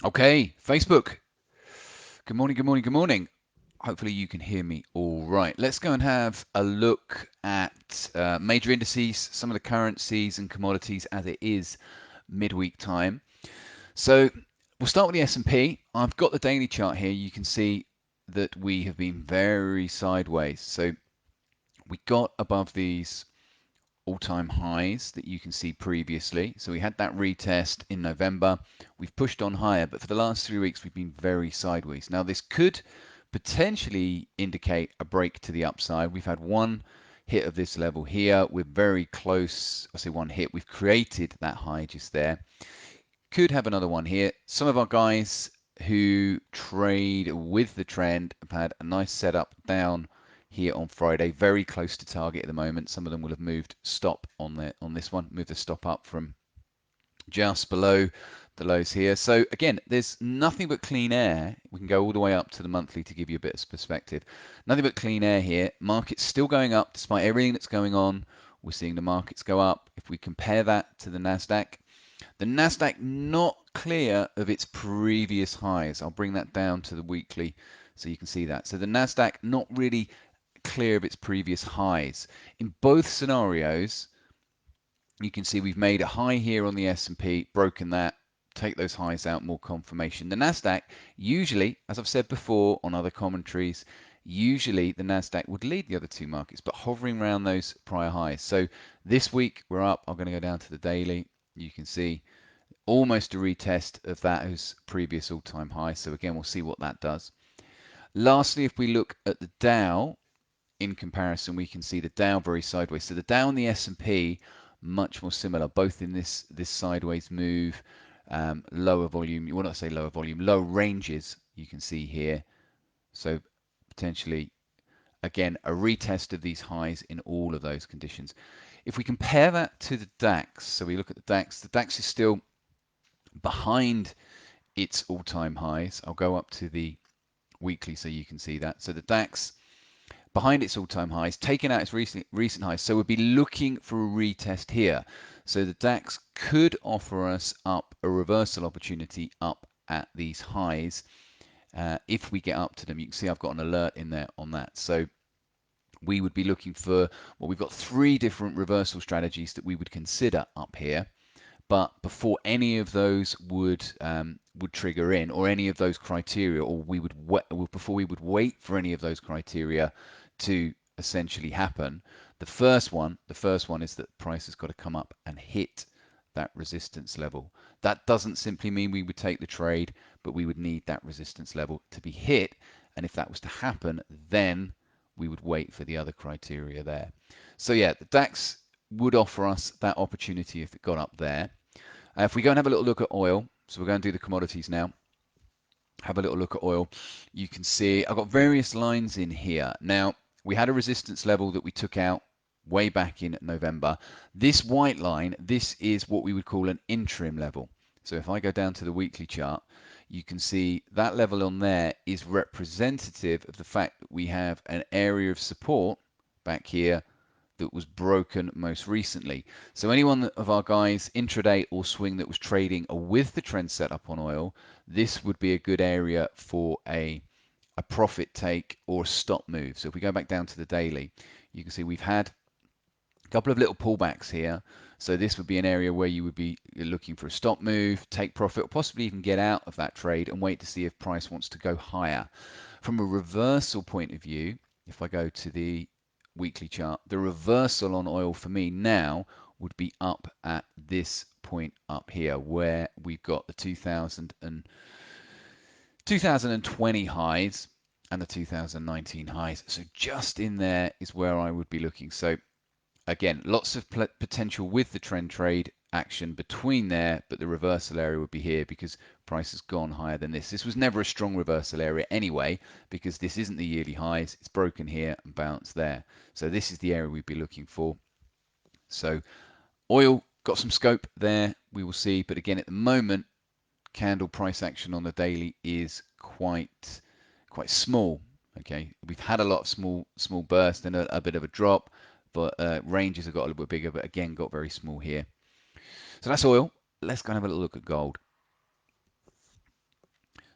Okay, Facebook. Good morning, good morning, good morning. Hopefully you can hear me all right. Let's go and have a look at major indices, some of the currencies and commodities as it is midweek time. So we'll start with the S&P. I've got the daily chart here. You can see that we have been very sideways. So we got above these all-time highs that you can see previously. So we had that retest in November. We've pushed on higher, but for the last 3 weeks, we've been very sideways. Now, this could potentially indicate a break to the upside. We've had one hit of this level here. We're very close. I say one hit. We've created that high just there. Could have another one here. Some of our guys who trade with the trend have had a nice setup down here on Friday, very close to target at the moment. Some of them will have moved stop on this one, moved the stop up from just below the lows here. So again, there's nothing but clean air. We can go all the way up to the monthly to give you a bit of perspective. Nothing but clean air here. Market's still going up despite everything that's going on. We're seeing the markets go up. If we compare that to the Nasdaq not clear of its previous highs. I'll bring that down to the weekly so you can see that. So the Nasdaq not really clear of its previous highs. In both scenarios, you can see we've made a high here on the S&P, broken that, take those highs out, more confirmation. The Nasdaq, usually, as I've said before on other commentaries, usually the Nasdaq would lead the other two markets, but hovering around those prior highs. So this week we're up. I'm going to go down to the daily. You can see almost a retest of that as previous all-time high. So again, we'll see what that does. Lastly, if we look at the Dow in comparison, we can see the Dow very sideways. So the Dow and the S&P much more similar, both in this sideways move, lower volume. You want to say lower volume, low ranges. You can see here. So potentially, again, a retest of these highs in all of those conditions. If we compare that to the DAX, so we look at the DAX is still behind its all-time highs. I'll go up to the weekly so you can see that. So the DAX behind its all-time highs, taking out its recent highs. So we'll be looking for a retest here. So the DAX could offer us up a reversal opportunity up at these highs if we get up to them. You can see I've got an alert in there on that. So we would be looking for, well, we've got 3 different reversal strategies that we would consider up here. But before any of those would trigger in, or any of those criteria, or before we would wait for any of those criteria to essentially happen, the first one is that price has got to come up and hit that resistance level. That doesn't simply mean we would take the trade, but we would need that resistance level to be hit. And if that was to happen, then we would wait for the other criteria there. So yeah, the DAX would offer us that opportunity if it got up there. If we go and have a little look at oil, so we're going to do the commodities now. Have a little look at oil. You can see I've got various lines in here. Now, we had a resistance level that we took out way back in November. This white line, this is what we would call an interim level. So if I go down to the weekly chart, you can see that level on there is representative of the fact that we have an area of support back here that was broken most recently. So anyone of our guys intraday or swing that was trading with the trend setup on oil, this would be a good area for a profit take or a stop move. So if we go back down to the daily, you can see we've had a couple of little pullbacks here. So this would be an area where you would be looking for a stop move, take profit, or possibly even get out of that trade and wait to see if price wants to go higher. From a reversal point of view, if I go to the weekly chart, the reversal on oil for me now would be up at this point up here where we've got the 2020 highs and the 2019 highs. So just in there is where I would be looking. So again, lots of potential with the trend trade action between there, but the reversal area would be here because price has gone higher than this. This was never a strong reversal area anyway, because this isn't the yearly highs. It's broken here and bounced there. So this is the area we'd be looking for. So oil got some scope there, we will see. But again, at the moment, candle price action on the daily is quite small. Okay, we've had a lot of small bursts and a bit of a drop, but ranges have got a little bit bigger, but again got very small here. So that's oil. Let's go and have a little look at gold.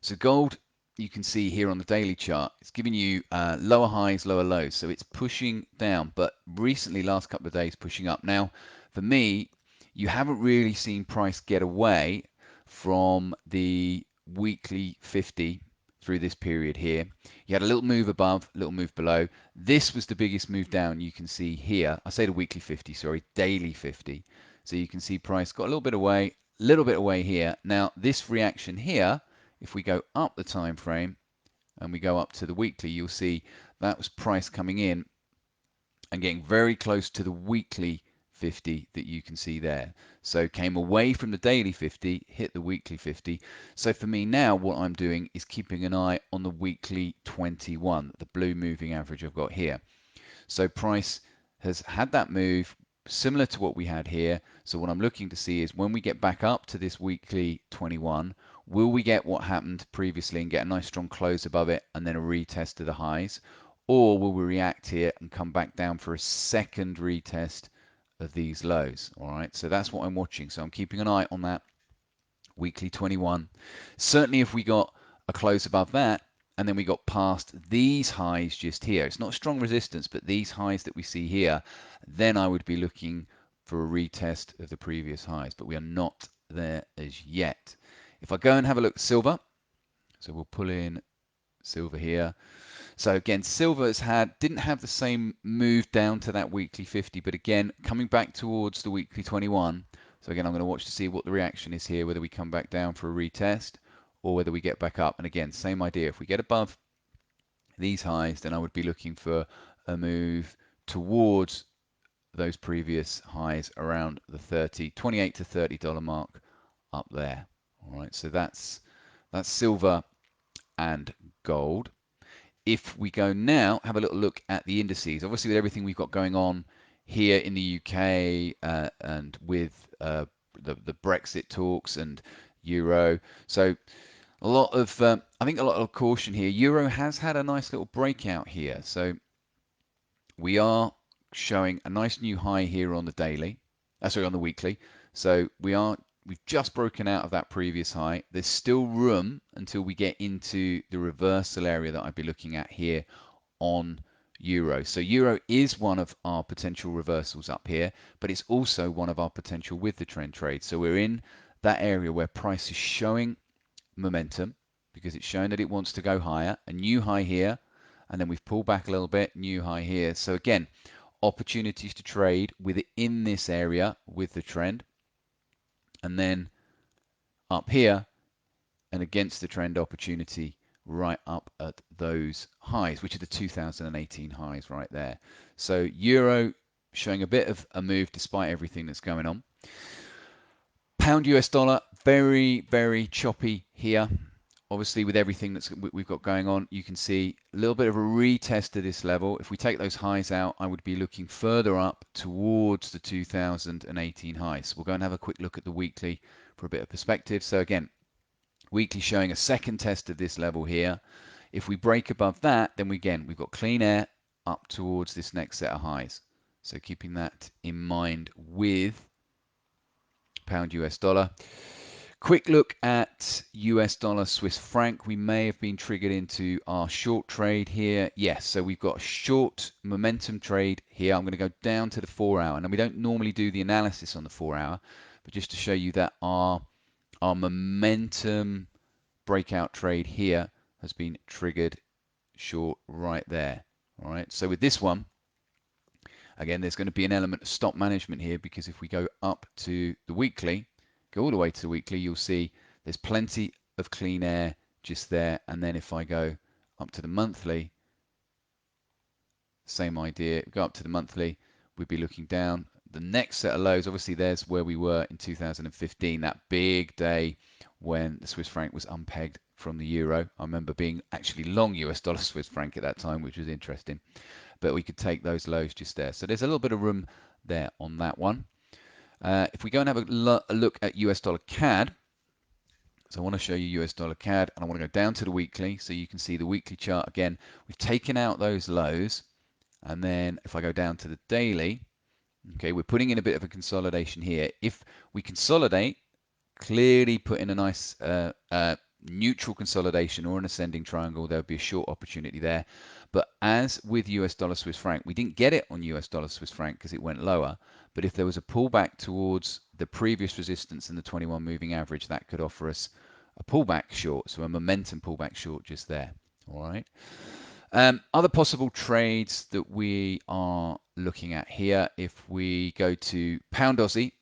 So gold, you can see here on the daily chart, it's giving you lower highs, lower lows. So it's pushing down, but recently, last couple of days, pushing up. Now, for me, you haven't really seen price get away from the weekly 50 through this period here. You had a little move above, a little move below. This was the biggest move down you can see here. I say the weekly 50, sorry, daily 50. So you can see price got a little bit away here. Now, this reaction here, if we go up the time frame and we go up to the weekly, you'll see that was price coming in and getting very close to the weekly 50 that you can see there. So came away from the daily 50, hit the weekly 50. So for me now, what I'm doing is keeping an eye on the weekly 21, the blue moving average I've got here. So price has had that move similar to what we had here. So what I'm looking to see is when we get back up to this weekly 21, will we get what happened previously and get a nice strong close above it and then a retest of the highs? Or will we react here and come back down for a second retest of these lows? All right, so that's what I'm watching. So I'm keeping an eye on that weekly 21. Certainly if we got a close above that, and then we got past these highs just here, it's not strong resistance, but these highs that we see here, then I would be looking for a retest of the previous highs, but we are not there as yet. If I go and have a look at silver, so we'll pull in silver here. So again, silver didn't have the same move down to that weekly 50, but again, coming back towards the weekly 21. So again, I'm going to watch to see what the reaction is here, whether we come back down for a retest or whether we get back up. And again, same idea. If we get above these highs, then I would be looking for a move towards those previous highs around the 28 to $30 mark up there. All right, so that's silver and gold. If we go now, have a little look at the indices. Obviously, with everything we've got going on here in the UK and with the Brexit talks and euro, so a lot of I think a lot of caution here. Euro has had a nice little breakout here, so we are showing a nice new high here on the daily, sorry, on the weekly. So we've just broken out of that previous high. There's still room until we get into the reversal area that I'd be looking at here on euro. So euro is one of our potential reversals up here, but it's also one of our potential with the trend trade. So we're in that area where price is showing momentum because it's showing that it wants to go higher, a new high here, and then we've pulled back a little bit, new high here. So again, opportunities to trade within this area with the trend, and then up here and against the trend opportunity right up at those highs, which are the 2018 highs right there. So euro showing a bit of a move despite everything that's going on. Pound US dollar, very, very choppy here. Obviously, with everything that's we've got going on, you can see a little bit of a retest of this level. If we take those highs out, I would be looking further up towards the 2018 highs. So we'll go and have a quick look at the weekly for a bit of perspective. So again, weekly showing a second test of this level here. If we break above that, then we've got clean air up towards this next set of highs. So keeping that in mind with pound US dollar. Quick look at US dollar Swiss franc. We may have been triggered into our short trade here. Yes, so we've got a short momentum trade here. I'm going to go down to the 4 hour. And we don't normally do the analysis on the 4 hour, but just to show you that our momentum breakout trade here has been triggered short right there. All right, so with this one, again, there's going to be an element of stop management here because if we go up to the weekly, go all the way to the weekly, you'll see there's plenty of clean air just there. And then if I go up to the monthly, same idea, go up to the monthly, we'd be looking down. The next set of lows, obviously there's where we were in 2015, that big day when the Swiss franc was unpegged from the euro. I remember being actually long US dollar Swiss franc at that time, which was interesting. But we could take those lows just there. So there's a little bit of room there on that one. If we go and have a look at US dollar CAD, so I want to show you US dollar CAD, and I want to go down to the weekly so you can see the weekly chart again. We've taken out those lows, and then if I go down to the daily, okay, we're putting in a bit of a consolidation here. If we consolidate, clearly put in a nice neutral consolidation or an ascending triangle, there would be a short opportunity there. But as with US dollar Swiss franc, we didn't get it on US dollar Swiss franc because it went lower. But if there was a pullback towards the previous resistance in the 21 moving average, that could offer us a pullback short, so a momentum pullback short just there. All right. Other possible trades that we are looking at here, if we go to pound Aussie,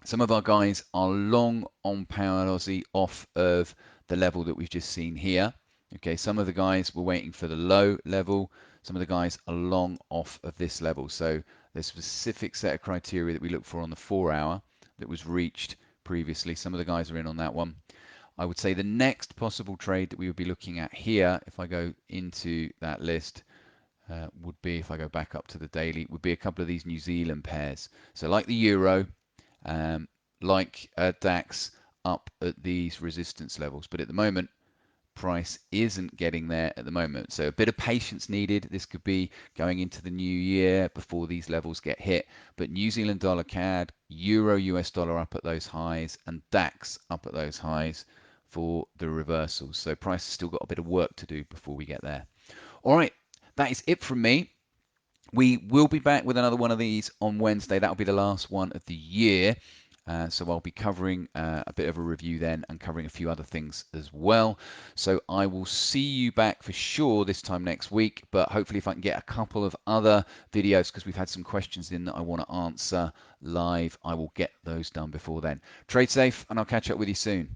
some of our guys are long on pound Aussie off of the level that we've just seen here. Okay, some of the guys were waiting for the low level. Some of the guys are long off of this level. So there's a specific set of criteria that we look for on the 4 hour that was reached previously. Some of the guys are in on that one. I would say the next possible trade that we would be looking at here, if I go into that list, would be, if I go back up to the daily, would be a couple of these New Zealand pairs. So like the euro, um, like DAX, up at these resistance levels. But at the moment, price isn't getting there at the moment. So a bit of patience needed. This could be going into the new year before these levels get hit. But New Zealand dollar CAD, Euro US dollar up at those highs, and DAX up at those highs for the reversals. So price has still got a bit of work to do before we get there. All right, that is it from me. We will be back with another one of these on Wednesday. That'll be the last one of the year. So I'll be covering a bit of a review then and covering a few other things as well. So I will see you back for sure this time next week, but hopefully if I can get a couple of other videos, because we've had some questions in that I want to answer live, I will get those done before then. Trade safe, and I'll catch up with you soon.